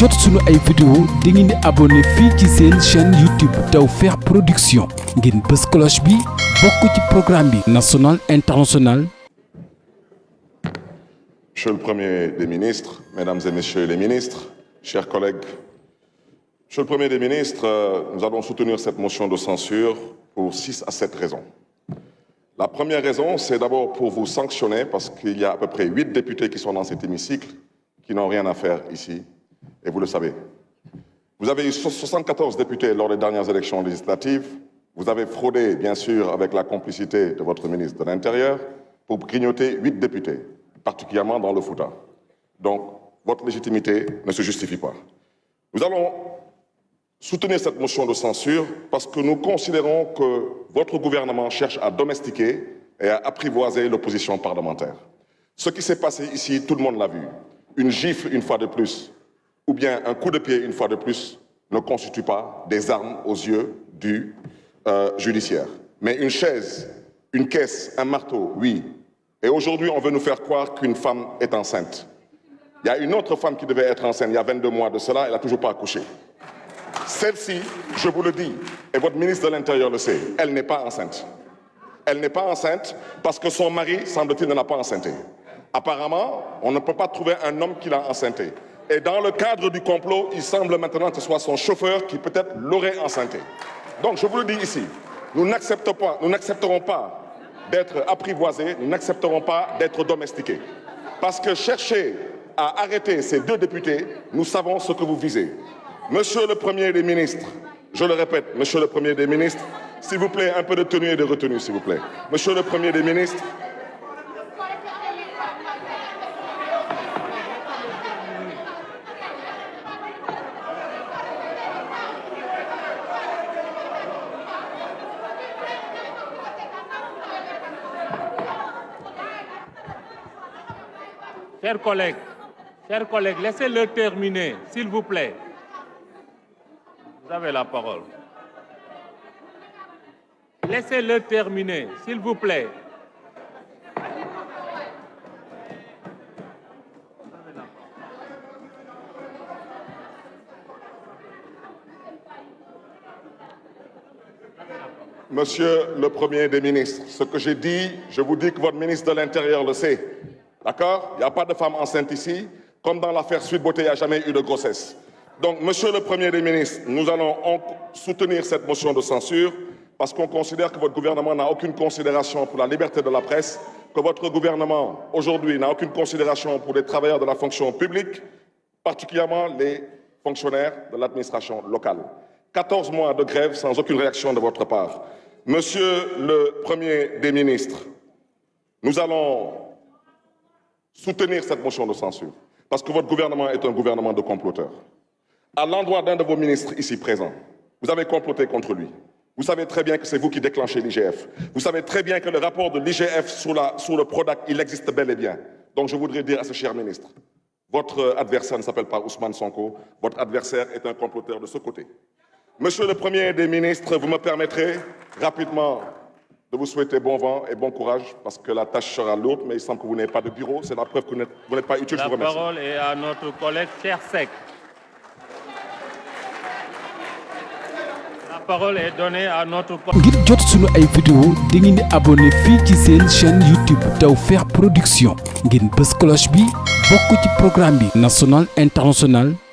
jot suñu ay vidéo da ngeen di abonné fii ci seen chaîne YouTube Tawfekh Production ngeen bës cloche bi bokk ci programme bi national international. Monsieur le Premier des ministres, Mesdames et Messieurs les ministres, chers collègues, Monsieur le Premier des ministres, nous allons soutenir cette motion de censure pour 6 à 7 raisons. La première raison, c'est d'abord pour vous sanctionner parce qu'il y a à peu près 8 députés qui sont dans cet hémicycle qui n'ont rien à faire ici, et vous le savez. Vous avez eu 74 députés lors des dernières élections législatives. Vous avez fraudé, bien sûr, avec la complicité de votre ministre de l'Intérieur pour grignoter 8 députés, particulièrement dans le Fouta. Donc, votre légitimité ne se justifie pas. Nous allons soutenir cette motion de censure parce que nous considérons que votre gouvernement cherche à domestiquer et à apprivoiser l'opposition parlementaire. Ce qui s'est passé ici, tout le monde l'a vu. Une gifle une fois de plus, ou bien un coup de pied une fois de plus, ne constitue pas des armes aux yeux du judiciaire. Mais une chaise, une caisse, un marteau, oui. Et aujourd'hui, on veut nous faire croire qu'une femme est enceinte. Il y a une autre femme qui devait être enceinte il y a 22 mois de cela, elle n'a toujours pas accouché. Celle-ci, je vous le dis, et votre ministre de l'Intérieur le sait, elle n'est pas enceinte. Elle n'est pas enceinte parce que son mari, semble-t-il, ne l'a pas enceintée. Apparemment, on ne peut pas trouver un homme qui l'a enceintée. Et dans le cadre du complot, il semble maintenant que ce soit son chauffeur qui peut-être l'aurait enceintée. Donc je vous le dis ici, nous n'accepterons pas d'être apprivoisés, nous n'accepterons pas d'être domestiqués. Parce que chercher à arrêter ces 2 députés, nous savons ce que vous visez. Monsieur le Premier des ministres, je le répète, Monsieur le Premier des ministres, s'il vous plaît, un peu de tenue et de retenue, s'il vous plaît. Monsieur le Premier des ministres, Chers collègues, laissez-le terminer, s'il vous plaît. Vous avez la parole. Laissez-le terminer, s'il vous plaît. Monsieur le Premier des ministres, ce que j'ai dit, je vous dis que votre ministre de l'Intérieur le sait. D'accord? Il n'y a pas de femme enceinte ici. Comme dans l'affaire Sweet Beauté, il n'y a jamais eu de grossesse. Donc, Monsieur le Premier des ministres, nous allons soutenir cette motion de censure parce qu'on considère que votre gouvernement n'a aucune considération pour la liberté de la presse, que votre gouvernement, aujourd'hui, n'a aucune considération pour les travailleurs de la fonction publique, particulièrement les fonctionnaires de l'administration locale. 14 mois de grève sans aucune réaction de votre part. Monsieur le Premier des ministres, nous allons soutenir cette motion de censure parce que votre gouvernement est un gouvernement de comploteurs. À l'endroit d'un de vos ministres ici présents, vous avez comploté contre lui. Vous savez très bien que c'est vous qui déclenchez l'IGF. Vous savez très bien que le rapport de l'IGF sur le Prodac, il existe bel et bien. Donc je voudrais dire à ce cher ministre, votre adversaire ne s'appelle pas Ousmane Sonko, votre adversaire est un comploteur de ce côté. Monsieur le Premier des ministres, vous me permettrez rapidement de vous souhaiter bon vent et bon courage parce que la tâche sera lourde, mais il semble que vous n'avez pas de bureau. C'est la preuve que vous n'êtes pas utile. Je vous remercie. La parole est à notre collègue Chersek. La parole est donnée à notre collègue. ngir jot suñu ay vidéo da ngeen di abonné fii ci seen chaîne YouTube Tawfekh Production ngeen bës cloche bi bokk ci programme bi national international.